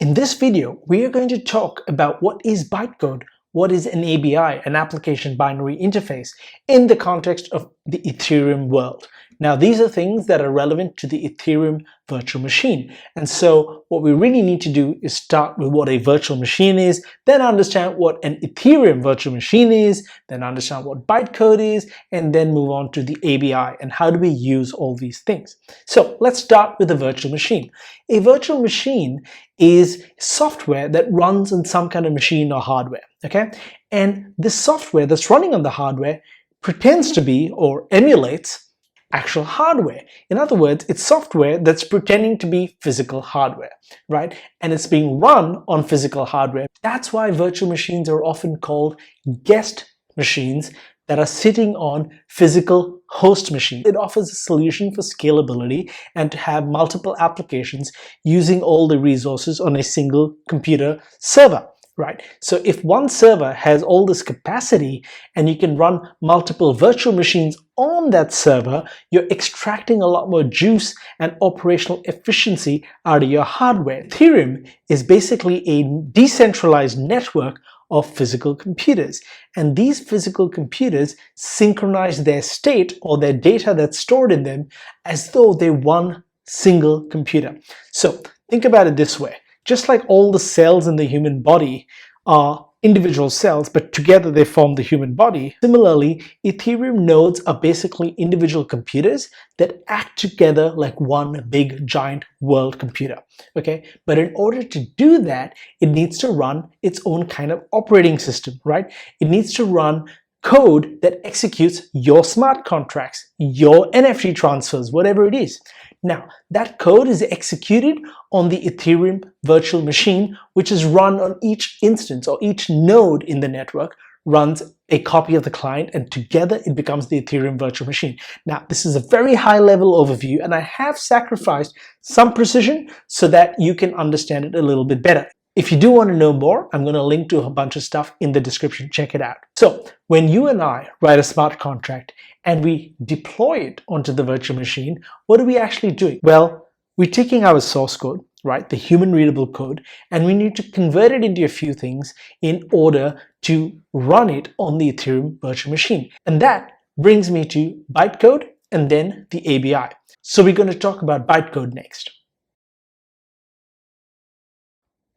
In this video, we are going to talk about what is bytecode, what is an ABI, an application binary interface, in the context of the Ethereum world. Now, these are things that are relevant to the Ethereum virtual machine. And so what we really need to do is start with what a virtual machine is, then understand what an Ethereum virtual machine is, then understand what bytecode is, and then move on to the ABI and how do we use all these things. So let's start with a virtual machine. A virtual machine is software that runs on some kind of machine or hardware, okay? And this software that's running on the hardware pretends to be or emulates actual hardware. In other words, it's software that's pretending to be physical hardware, right? And it's being run on physical hardware. That's why virtual machines are often called guest machines that are sitting on physical host machines. It offers a solution for scalability and to have multiple applications using all the resources on a single computer server. Right. So if one server has all this capacity and you can run multiple virtual machines on that server, you're extracting a lot more juice and operational efficiency out of your hardware. Ethereum is basically a decentralized network of physical computers, and these physical computers synchronize their state or their data that's stored in them as though they're one single computer. So think about it this way. Just like all the cells in the human body are individual cells, but together they form the human body, similarly, Ethereum nodes are basically individual computers that act together like one big giant world computer, okay? But in order to do that, it needs to run its own kind of operating system, right? It needs to run code that executes your smart contracts, your NFT transfers, whatever it is. Now, that code is executed on the Ethereum virtual machine, which is run on each instance, or each node in the network runs a copy of the client, and together it becomes the Ethereum virtual machine. Now, this is a very high level overview, and I have sacrificed some precision so that you can understand it a little bit better. If you do want to know more, I'm going to link to a bunch of stuff in the description. Check it out. So when you and I write a smart contract and we deploy it onto the virtual machine, what are we actually doing? Well, we're taking our source code, right, the human readable code, and we need to convert it into a few things in order to run it on the Ethereum virtual machine. And that brings me to bytecode and then the ABI. So we're going to talk about bytecode next.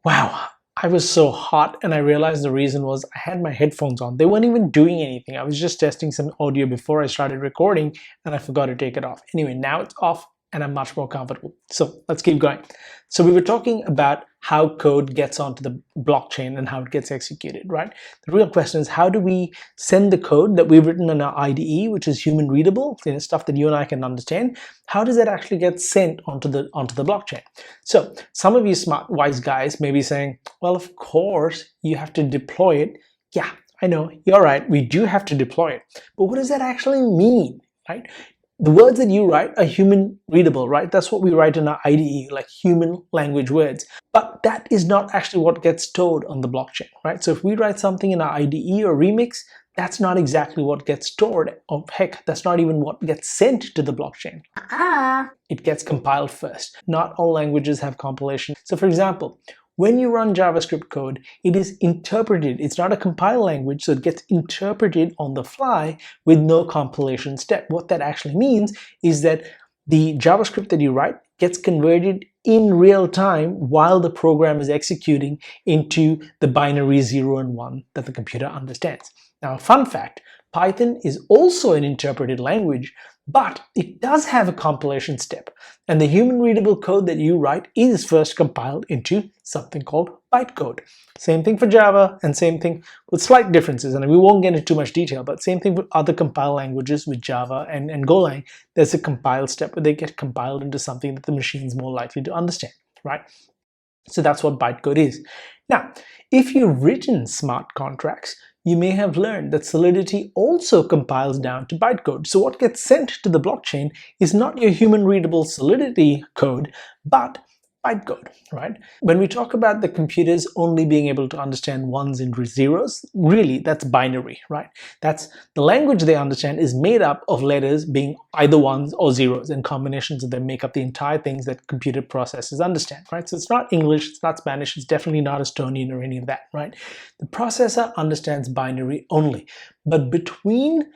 Wow, I was so hot, and I realized the reason was I had my headphones on. They weren't even doing anything. I was just testing some audio before I started recording and I forgot to take it off. Anyway, now it's off and I'm much more comfortable. So let's keep going. So we were talking about how code gets onto the blockchain and how it gets executed, right? The real question is, how do we send the code that we've written in our IDE, which is human readable, stuff that you and I can understand? How does that actually get sent onto the blockchain? So some of you smart, wise guys may be saying, well, of course you have to deploy it. Yeah, I know, you're right, we do have to deploy it. But what does that actually mean, right? The words that you write are human readable, right? That's what we write in our IDE, like human language words. But that is not actually what gets stored on the blockchain, right? So if we write something in our IDE or remix, that's not exactly what gets stored. Or heck, that's not even what gets sent to the blockchain. It gets compiled first. Not all languages have compilation. So for example, when you run JavaScript code, it is interpreted. It's not a compiled language, so it gets interpreted on the fly with no compilation step. What that actually means is that the JavaScript that you write gets converted in real time while the program is executing into the binary 0 and 1 that the computer understands. Now, a fun fact, Python is also an interpreted language, but it does have a compilation step, and the human readable code that you write is first compiled into something called bytecode. Same thing for Java, and same thing with slight differences, and we won't get into too much detail, but same thing with other compiled languages with Java and Golang. There's a compile step where they get compiled into something that the machine is more likely to understand, right? So that's what bytecode is. Now, if you've written smart contracts, you may have learned that Solidity also compiles down to bytecode. So what gets sent to the blockchain is not your human readable Solidity code, but bytecode, right? When we talk about the computers only being able to understand ones and zeros, really that's binary, right? That's the language they understand is made up of letters being either ones or zeros, and combinations of them make up the entire things that computer processors understand, right? So it's not English, it's not Spanish, it's definitely not Estonian or any of that, right? The processor understands binary only, but between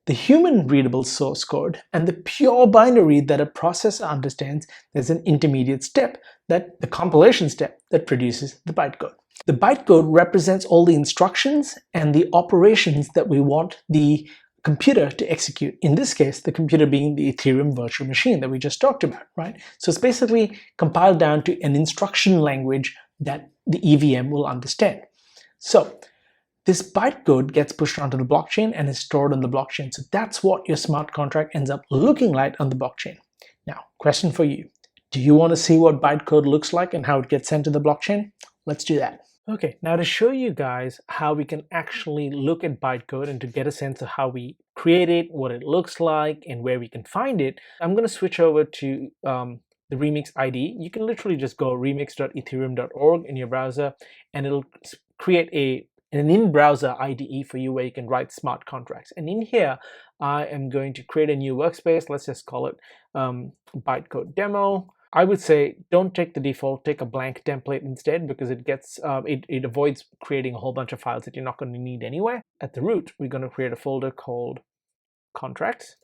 the human readable source code and the pure binary that a processor understands, there's an intermediate step, that the compilation step that produces the bytecode. The bytecode represents all the instructions and the operations that we want the computer to execute. In this case, the computer being the Ethereum Virtual Machine that we just talked about, right? So it's basically compiled down to an instruction language that the EVM will understand. So this bytecode gets pushed onto the blockchain and is stored on the blockchain. So that's what your smart contract ends up looking like on the blockchain. Now, question for you. Do you want to see what bytecode looks like and how it gets sent to the blockchain? Let's do that. Okay, now to show you guys how we can actually look at bytecode and to get a sense of how we create it, what it looks like, and where we can find it, I'm going to switch over to the Remix ID. You can literally just go remix.ethereum.org in your browser, and it'll create an in-browser IDE for you where you can write smart contracts. And in here, I am going to create a new workspace. Let's just call it bytecode demo. I would say don't take the default, take a blank template instead, because it gets it avoids creating a whole bunch of files that you're not going to need anyway. At the root, we're going to create a folder called contracts.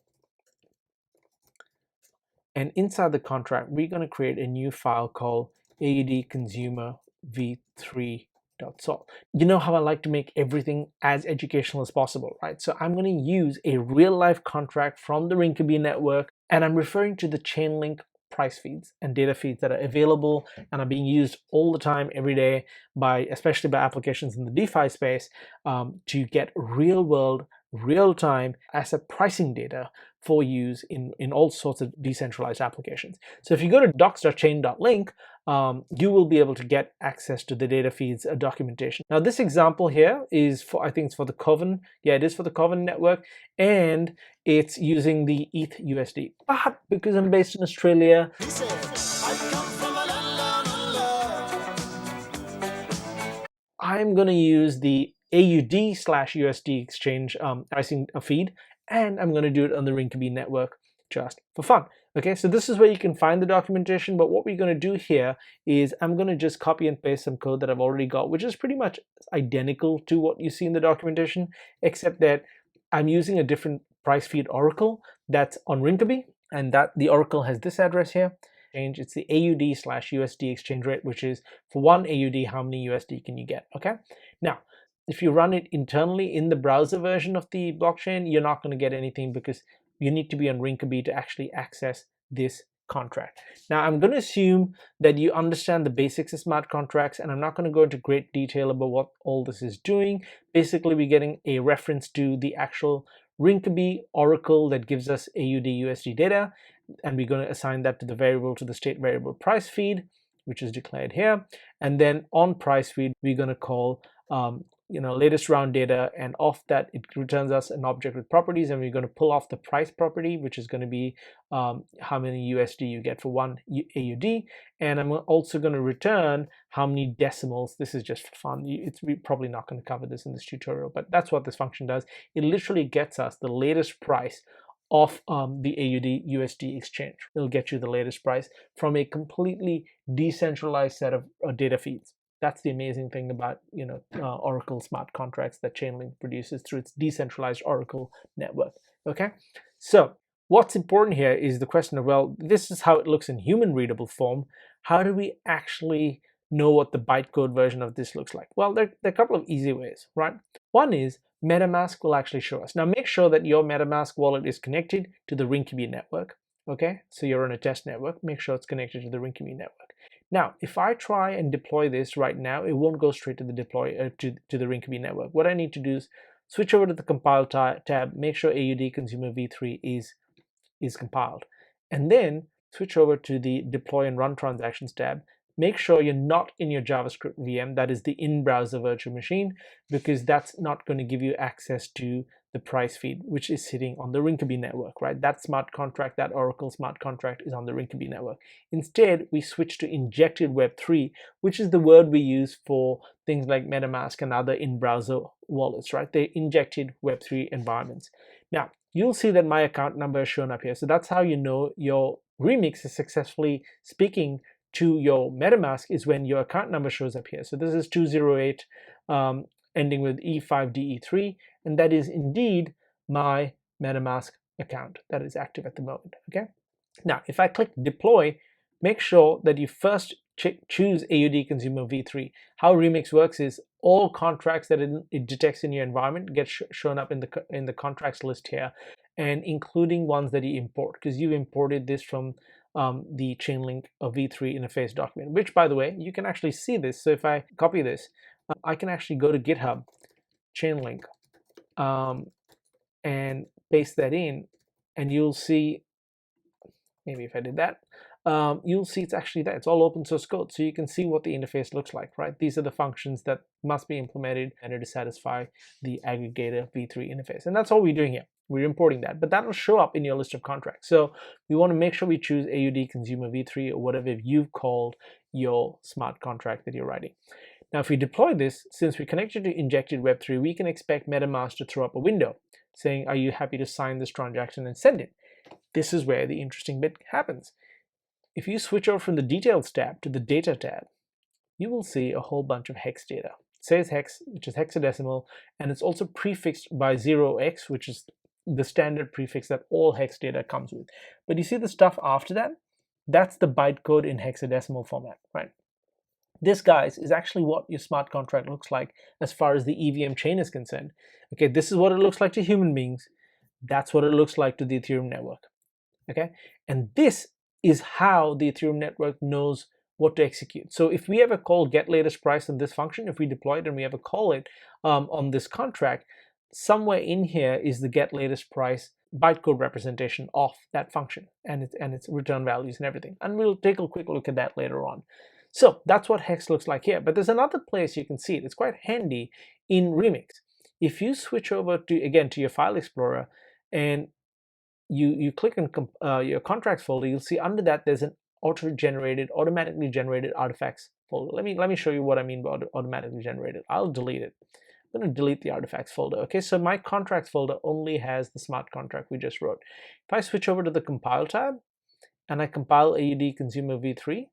And inside the contract, we're going to create a new file called AUD consumer v3.sol. You know how I like to make everything as educational as possible, right? So I'm going to use a real-life contract from the Rinkeby network, and I'm referring to the Chainlink price feeds and data feeds that are available and are being used all the time, every day, especially by applications in the DeFi space, to get real-world, real-time asset pricing data for use in all sorts of decentralized applications. So if you go to docs.chain.link, you will be able to get access to the data feeds documentation. Now this example here is for, I think it's for the Coven. Yeah, it is for the Coven network, and it's using the ETH USD. But because I'm based in Australia, I'm going to use the AUD/USD exchange pricing feed, and I'm going to do it on the Rinkeby network just for fun. Okay, so this is where you can find the documentation, but what we're going to do here is I'm going to just copy and paste some code that I've already got, which is pretty much identical to what you see in the documentation, except that I'm using a different price feed oracle that's on Rinkeby, and that the oracle has this address here. It's the AUD/USD exchange rate, which is for 1 AUD, how many USD can you get, okay? Now, if you run it internally in the browser version of the blockchain, you're not going to get anything because you need to be on Rinkeby to actually access this contract. Now, I'm going to assume that you understand the basics of smart contracts, and I'm not going to go into great detail about what all this is doing. Basically, we're getting a reference to the actual Rinkeby oracle that gives us AUD USD data, and we're going to assign that to the variable, to the state variable price feed, which is declared here. And then on price feed, we're going to call latest round data, and off that it returns us an object with properties, and we're going to pull off the price property, which is going to be how many USD you get for 1 AUD, and I'm also going to return how many decimals. This is just for fun. We're probably not going to cover this in this tutorial, but that's what this function does. It literally gets us the latest price of the AUD USD exchange. It'll get you the latest price from a completely decentralized set of data feeds. That's the amazing thing about Oracle smart contracts that Chainlink produces through its decentralized Oracle network. Okay, so what's important here is the question of, well, this is how it looks in human readable form. How do we actually know what the bytecode version of this looks like? Well, there are a couple of easy ways, right? One is Metamask will actually show us. Now make sure that your Metamask wallet is connected to the Rinkeby network. Okay, so you're on a test network, make sure it's connected to the Rinkeby network. Now, if I try and deploy this right now, it won't go straight to the to the Rinkeby network. What I need to do is switch over to the compile tab, make sure AUD consumer v3 is compiled, and then switch over to the deploy and run transactions tab. Make sure you're not in your JavaScript VM, that is the in-browser virtual machine, because that's not going to give you access to the price feed, which is sitting on the Rinkeby network, right? That smart contract, that Oracle smart contract is on the Rinkeby network. Instead, we switch to injected Web3, which is the word we use for things like Metamask and other in-browser wallets, right? They're injected Web3 environments. Now, you'll see that my account number is shown up here. So that's how you know your remix is successfully speaking to your Metamask, is when your account number shows up here. So this is 208 ending with E5DE3, and that is indeed my Metamask account that is active at the moment. Okay. Now, if I click deploy, make sure that you first choose AUD Consumer V3. How Remix works is all contracts that it detects in your environment get shown up in the contracts list here, and including ones that you import, because you imported this from the Chainlink V3 interface document, which, by the way, you can actually see this. So if I copy this, I can actually go to GitHub, Chainlink, and paste that in, and you'll see, maybe if I did that, you'll see it's actually there. It's all open source code, so you can see what the interface looks like, right? These are the functions that must be implemented in order to satisfy the aggregator V3 interface, and that's all we're doing here. We're importing that, but that will show up in your list of contracts. So we want to make sure we choose AUD Consumer V3 or whatever you've called your smart contract that you're writing. Now, if we deploy this, since we connected to injected Web3, we can expect Metamask to throw up a window saying, are you happy to sign this transaction and send it? This is where the interesting bit happens. If you switch over from the Details tab to the Data tab, you will see a whole bunch of hex data. It says hex, which is hexadecimal, and it's also prefixed by 0x, which is the standard prefix that all hex data comes with. But you see the stuff after that? That's the bytecode in hexadecimal format, right? This, guys, is actually what your smart contract looks like as far as the EVM chain is concerned. Okay, this is what it looks like to human beings. That's what it looks like to the Ethereum network. Okay, and this is how the Ethereum network knows what to execute. So if we ever call get latest price on this function, if we deploy it and we ever call it on this contract, somewhere in here is the get latest price bytecode representation of that function and its return values and everything. And we'll take a quick look at that later on. So that's what hex looks like here. But there's another place you can see it. It's quite handy in Remix. If you switch over to, again, to your file explorer and you click on your contracts folder, you'll see under that there's an automatically generated artifacts folder. Let me show you what I mean by automatically generated. I'll delete it. I'm going to delete the artifacts folder. Okay, so my contracts folder only has the smart contract we just wrote. If I switch over to the compile tab and I compile AUD Consumer V3,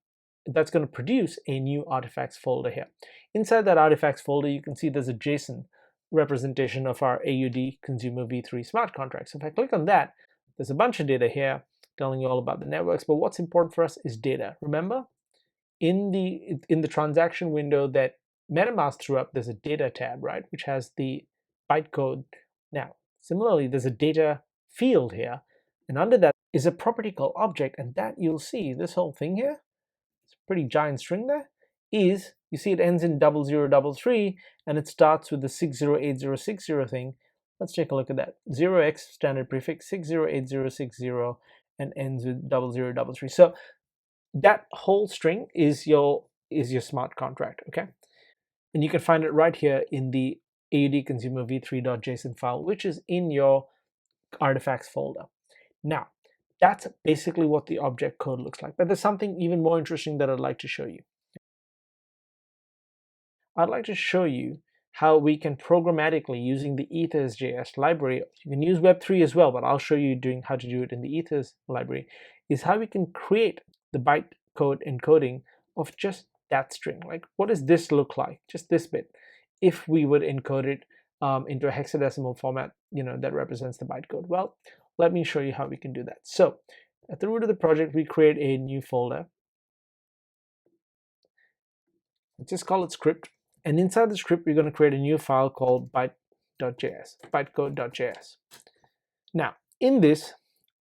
that's going to produce a new artifacts folder here. Inside that artifacts folder, you can see there's a JSON representation of our AUD Consumer V3 smart contract. So if I click on that, there's a bunch of data here telling you all about the networks, but what's important for us is data. Remember, in the transaction window that Metamask threw up, there's a data tab, right, which has the bytecode. Now, similarly, there's a data field here, and under that is a property called object, and that you'll see this whole thing here, it's a pretty giant string there, is, you see it ends in 0033 and it starts with the 608060 thing. Let's take a look at that. 0x standard prefix, 608060, and ends with 0033. So that whole string is your smart contract, okay? And you can find it right here in the AUD Consumer v3.json file, which is in your artifacts folder. Now, that's basically what the object code looks like. But there's something even more interesting that I'd like to show you. I'd like to show you how we can programmatically, using the Ethers.js library, you can use Web3 as well, but I'll show you how to do it in the Ethers library, is how we can create the bytecode encoding of just that string. Like, what does this look like, just this bit, if we would encode it into a hexadecimal format, that represents the bytecode? Well, let me show you how we can do that. So at the root of the project, we create a new folder. Let's just call it script. And inside the script, we're going to create a new file called bytecode.js. Now, in this,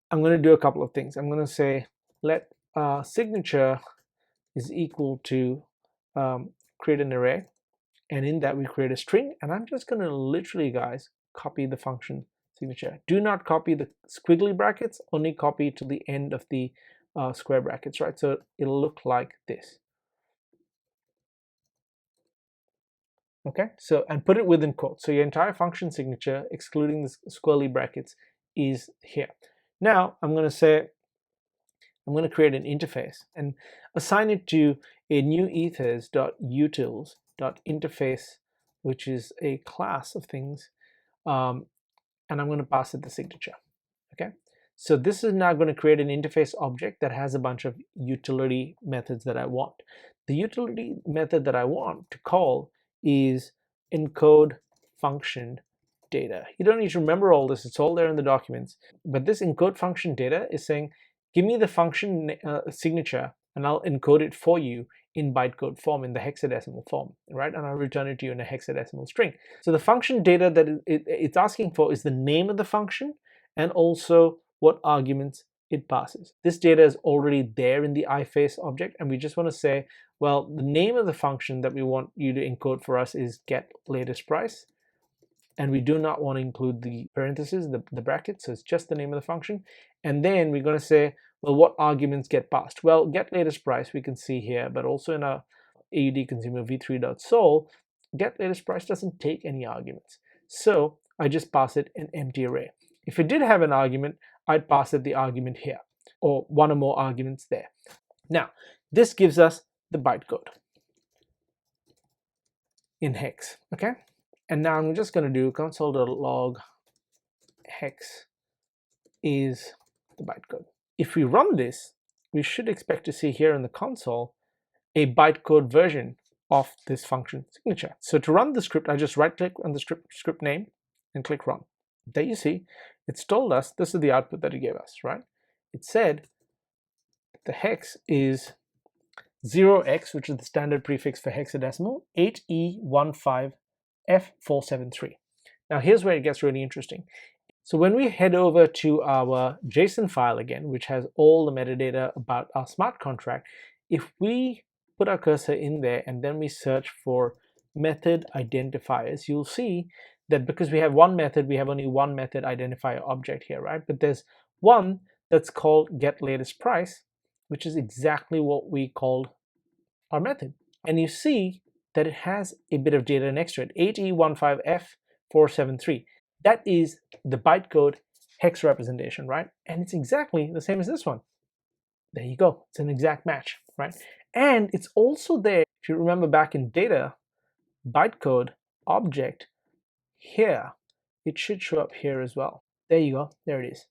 I'm going to do a couple of things. I'm going to say let signature is equal to create an array. And in that, we create a string. And I'm just going to literally, guys, copy the function signature. Do not copy the squiggly brackets, only copy to the end of the square brackets, right? So it'll look like this. Okay, so and put it within quotes. So your entire function signature, excluding the squirrely brackets, is here. Now I'm going to say, I'm going to create an interface and assign it to a new ethers.utils.interface, which is a class of things, and I'm going to pass it the signature. Okay, so this is now going to create an interface object that has a bunch of utility methods that I want. The utility method that I want to call is encode function data. You don't need to remember all this, it's all there in the documents. But this encode function data is saying, give me the function signature and I'll encode it for you in bytecode form, in the hexadecimal form, right? And I'll return it to you in a hexadecimal string. So the function data that it's asking for is the name of the function and also what arguments it passes. This data is already there in the iFace object, and we just want to say, well, the name of the function that we want you to encode for us is get latest price, and we do not want to include the parentheses, the brackets, so it's just the name of the function. And then we're going to say, well, what arguments get passed? Well, get latest price we can see here, but also in our AUD consumer v3.sol, get latest price doesn't take any arguments. So I just pass it an empty array. If it did have an argument, I'd pass it the argument here, or one or more arguments there. Now, this gives us the bytecode in hex, okay? And now I'm just going to do console.log hex is the bytecode. If we run this, we should expect to see here in the console a bytecode version of this function signature. So to run the script, I just right-click on the script name and click run. There you see, it's told us this is the output that it gave us, right? It said the hex is 0x, which is the standard prefix for hexadecimal, 8E15F473. Now here's where it gets really interesting. So when we head over to our JSON file again, which has all the metadata about our smart contract, if we put our cursor in there and then we search for method identifiers, you'll see that because we have one method, we have only one method identifier object here, right? But there's one that's called getLatestPrice, which is exactly what we called our method. And you see that it has a bit of data next to it, 8E15F473. That is the bytecode hex representation, right? And it's exactly the same as this one. There you go, it's an exact match, right? And it's also there, if you remember back in data, bytecode object here, it should show up here as well. There you go, there it is.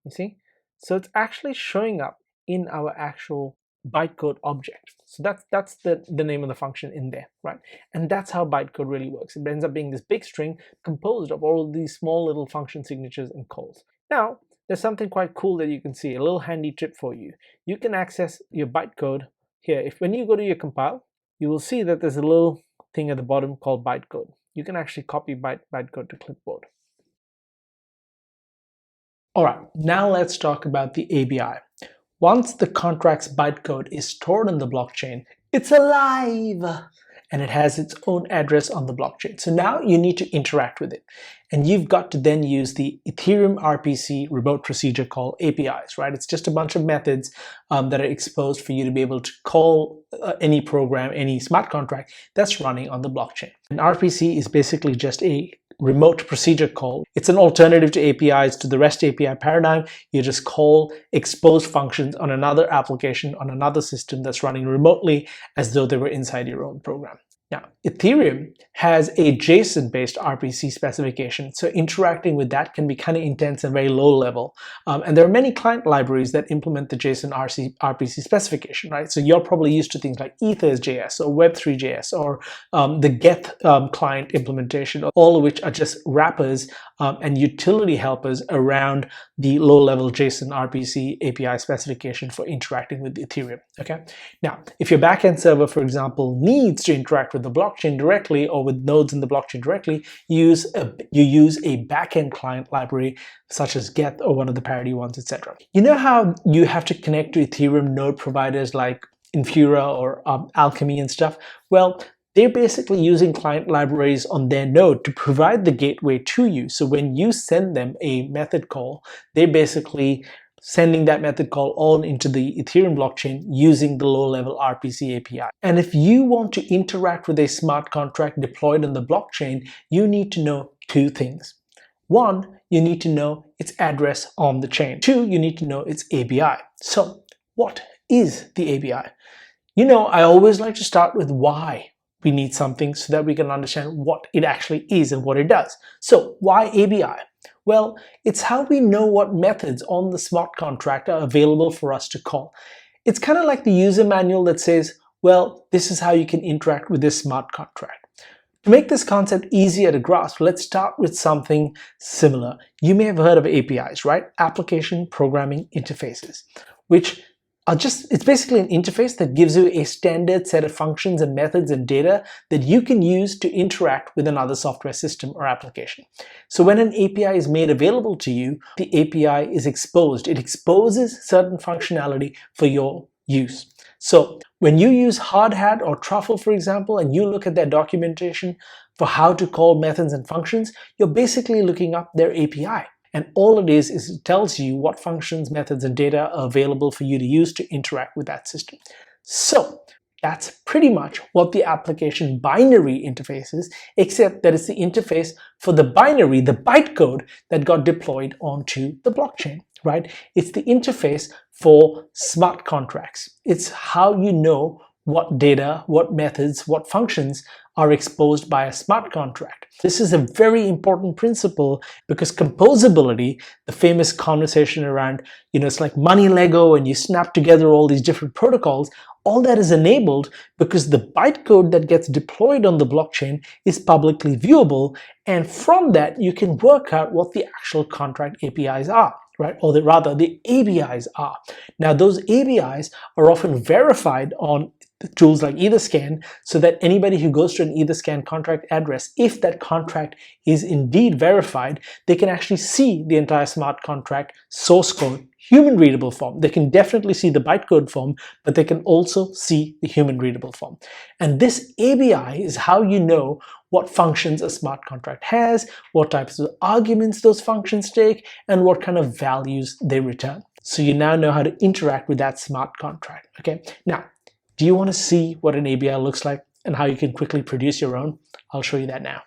You see? So it's actually showing up in our actual bytecode object. So that's the name of the function in there, right? And that's how bytecode really works. It ends up being this big string composed of all of these small little function signatures and calls. Now, there's something quite cool that you can see, a little handy tip for you. You can access your bytecode here. When you go to your compile, you will see that there's a little thing at the bottom called bytecode. You can actually copy bytecode to clipboard. All right, now let's talk about the ABI. Once the contract's bytecode is stored on the blockchain, it's alive and it has its own address on the blockchain. So now you need to interact with it. And you've got to then use the Ethereum RPC remote procedure called ABIs, right? It's just a bunch of methods that are exposed for you to be able to call any program, any smart contract that's running on the blockchain. And RPC is basically just a remote procedure call. It's an alternative to APIs, to the REST API paradigm. You just call exposed functions on another application, on another system that's running remotely as though they were inside your own program. Now, Ethereum has a JSON-based RPC specification, so interacting with that can be kind of intense and very low level. And there are many client libraries that implement the JSON RPC specification, right? So you're probably used to things like Ethers.js or Web3.js or the Geth client implementation, all of which are just wrappers and utility helpers around the low-level JSON RPC API specification for interacting with Ethereum, okay? Now, if your backend server, for example, needs to interact with the blockchain directly or with nodes in the blockchain directly, you use a backend client library such as Geth or one of the parity ones, etc. You know how you have to connect to Ethereum node providers like Infura or Alchemy and stuff? Well, they're basically using client libraries on their node to provide the gateway to you. So when you send them a method call, they basically sending that method call on into the Ethereum blockchain using the low-level RPC API. And if you want to interact with a smart contract deployed on the blockchain, you need to know two things. One, you need to know its address on the chain. Two, you need to know its ABI. So what is the ABI? You know, I always like to start with why we need something so that we can understand what it actually is and what it does. So why ABI? Well, it's how we know what methods on the smart contract are available for us to call. It's kind of like the user manual that says, well, this is how you can interact with this smart contract. To make this concept easier to grasp, let's start with something similar. You may have heard of APIs, right? Application Programming Interfaces, which it's basically an interface that gives you a standard set of functions and methods and data that you can use to interact with another software system or application. So when an API is made available to you, the API is exposed. It exposes certain functionality for your use. So when you use Hardhat or Truffle, for example, and you look at their documentation for how to call methods and functions, you're basically looking up their API. And all it is it tells you what functions, methods, and data are available for you to use to interact with that system. So that's pretty much what the application binary interface is, except that it's the interface for the binary, the bytecode that got deployed onto the blockchain, right? It's the interface for smart contracts. It's how you know what data, what methods, what functions are exposed by a smart contract. This is a very important principle because composability, the famous conversation around, it's like money Lego and you snap together all these different protocols, all that is enabled because the bytecode that gets deployed on the blockchain is publicly viewable, and from that you can work out what the actual contract APIs are, right? Or rather the ABIs are. Now those ABIs are often verified on tools like Etherscan, so that anybody who goes to an Etherscan contract address, if that contract is indeed verified, they can actually see the entire smart contract source code, human readable form. They can definitely see the bytecode form, but they can also see the human readable form. And this ABI is how you know what functions a smart contract has, what types of arguments those functions take, and what kind of values they return. So you now know how to interact with that smart contract. Okay, now, do you want to see what an ABI looks like and how you can quickly produce your own? I'll show you that now.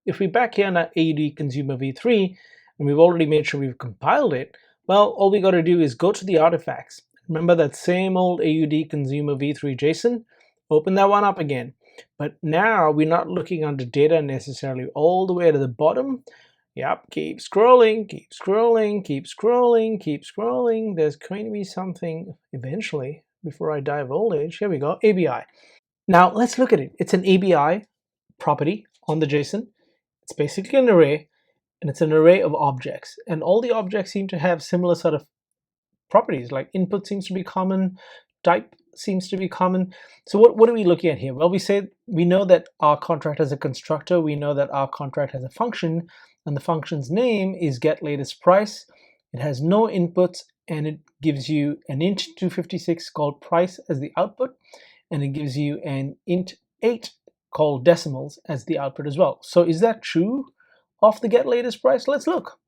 If we're back here in our AUD Consumer v3, and we've already made sure we've compiled it, well, all we got to do is go to the artifacts. Remember that same old AUD Consumer v3 JSON? Open that one up again. But now we're not looking under data necessarily all the way to the bottom. Yep, keep scrolling, keep scrolling, keep scrolling, keep scrolling. There's going to be something eventually. Before I dive old age, here we go, ABI. Now let's look at it. It's an ABI property on the JSON. It's basically an array, and it's an array of objects. And all the objects seem to have similar sort of properties, like input seems to be common, type seems to be common. So what are we looking at here? Well, we know that our contract has a constructor, we know that our contract has a function, and the function's name is getLatestPrice. It has no inputs, and it gives you an int 256 called price as the output, and it gives you an int 8 called decimals as the output as well. So is that true of the getLatestPrice? Let's look.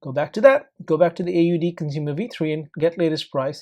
Go back to that. Go back to the AUD Consumer v3, and getLatestPrice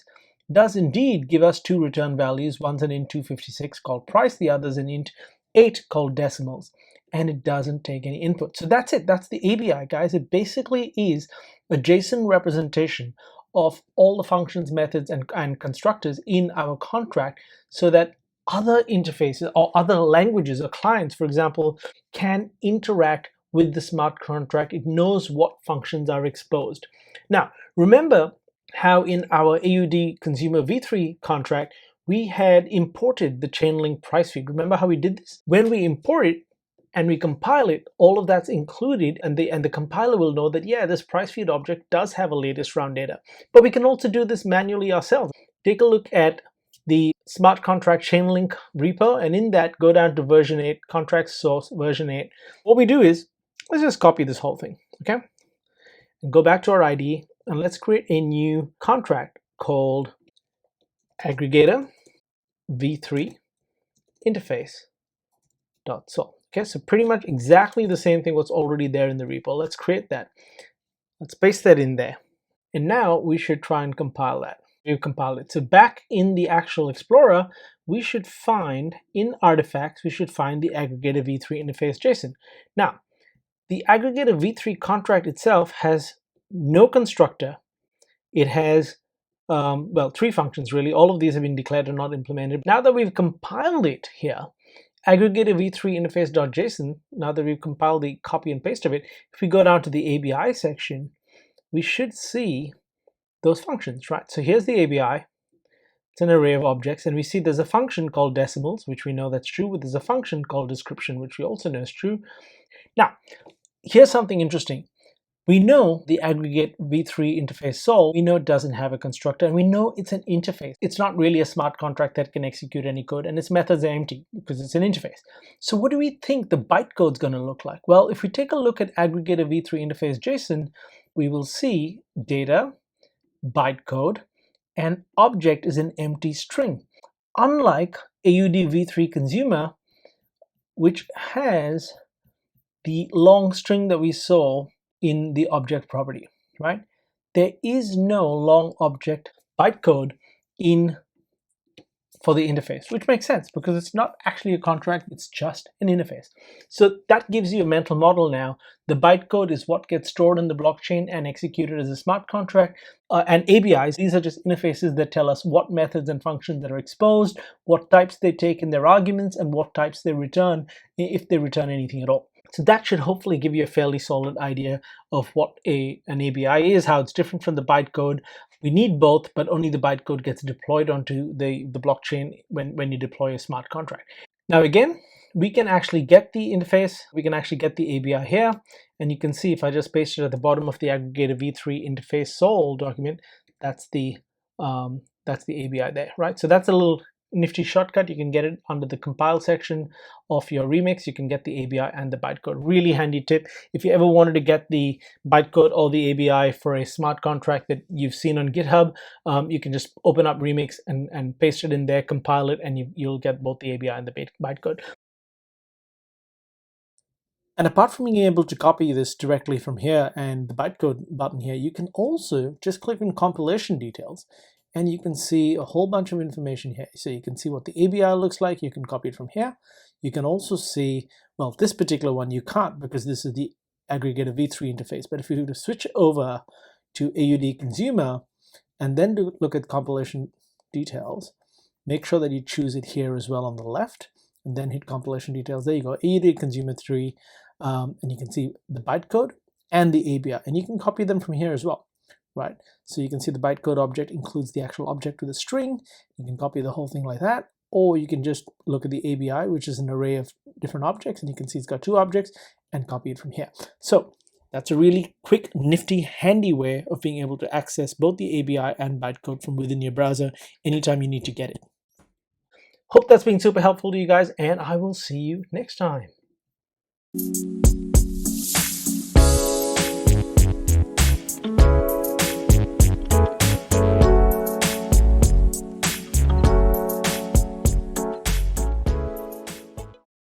does indeed give us two return values. One's an int 256 called price, the other's an int 8 called decimals, and it doesn't take any input. So that's it. That's the ABI, guys. It basically is a JSON representation of all the functions, methods, and constructors in our contract, so that other interfaces or other languages or clients, for example, can interact with the smart contract. It knows what functions are exposed. Now, remember how in our AUD Consumer v3 contract, we had imported the chain-link price feed. Remember how we did this? When we import it and we compile it, all of that's included, and the compiler will know that, yeah, this price feed object does have a latest round data. But we can also do this manually ourselves. Take a look at the smart contract chain-link repo, and in that, go down to version 8, contract source version 8. What we do is, let's just copy this whole thing, okay? And go back to our IDE, and let's create a new contract called aggregator v3 interface.sol. Okay, so pretty much exactly the same thing what's already there in the repo. Let's create that. Let's paste that in there. And now we should try and compile that. We've compiled it. So back in the actual Explorer, we should find, in artifacts, we should find the aggregator v3 interface JSON. Now, the aggregator v3 contract itself has no constructor. It has, well, 3 functions really. All of these have been declared and not implemented. Now that we've compiled it here, aggregator v3 interface.json, now that we've compiled the copy and paste of it, if we go down to the ABI section, we should see those functions, right? So here's the ABI. It's an array of objects, and we see there's a function called decimals, which we know that's true, but there's a function called description, which we also know is true. Now, here's something interesting. We know the aggregate v3 interface sol, we know it doesn't have a constructor, and we know it's an interface. It's not really a smart contract that can execute any code, and its methods are empty because it's an interface. So what do we think the bytecode is going to look like? Well, if we take a look at aggregator v3 interface JSON, we will see data, bytecode, and object is an empty string. Unlike AUD v3 consumer, which has the long string that we saw in the object property, right? There is no long object bytecode for the interface, which makes sense because it's not actually a contract, it's just an interface. So that gives you a mental model now. The bytecode is what gets stored in the blockchain and executed as a smart contract. And ABIs, these are just interfaces that tell us what methods and functions that are exposed, what types they take in their arguments, and what types they return, if they return anything at all. So that should hopefully give you a fairly solid idea of what an ABI is, how it's different from the bytecode. We need both, but only the bytecode gets deployed onto the blockchain when you deploy a smart contract. Now again, we can actually get the interface, we can actually get the ABI here, and you can see if I just paste it at the bottom of the aggregator v3 interface sol document, that's the ABI there, right? So that's a little nifty shortcut. You can get it under the compile section of your remix. You can get the ABI and the bytecode. Really handy tip. If you ever wanted to get the bytecode or the ABI for a smart contract that you've seen on GitHub, you can just open up remix and paste it in there, compile it, and you'll get both the ABI and the bytecode. And apart from being able to copy this directly from here and the bytecode button here, you can also just click on compilation details and you can see a whole bunch of information here. So you can see what the ABI looks like. You can copy it from here. You can also see, well, this particular one you can't because this is the aggregator v3 interface. But if you were to switch over to AUD consumer and then look at compilation details, make sure that you choose it here as well on the left and then hit compilation details. There you go, AUD consumer 3. And you can see the bytecode and the ABI, and you can copy them from here as well, right? So you can see the bytecode object includes the actual object with a string. You can copy the whole thing like that, or you can just look at the ABI, which is an array of different objects, and you can see it's got 2 objects, and copy it from here. So that's a really quick, nifty, handy way of being able to access both the ABI and bytecode from within your browser anytime you need to get it. Hope that's been super helpful to you guys, and I will see you next time.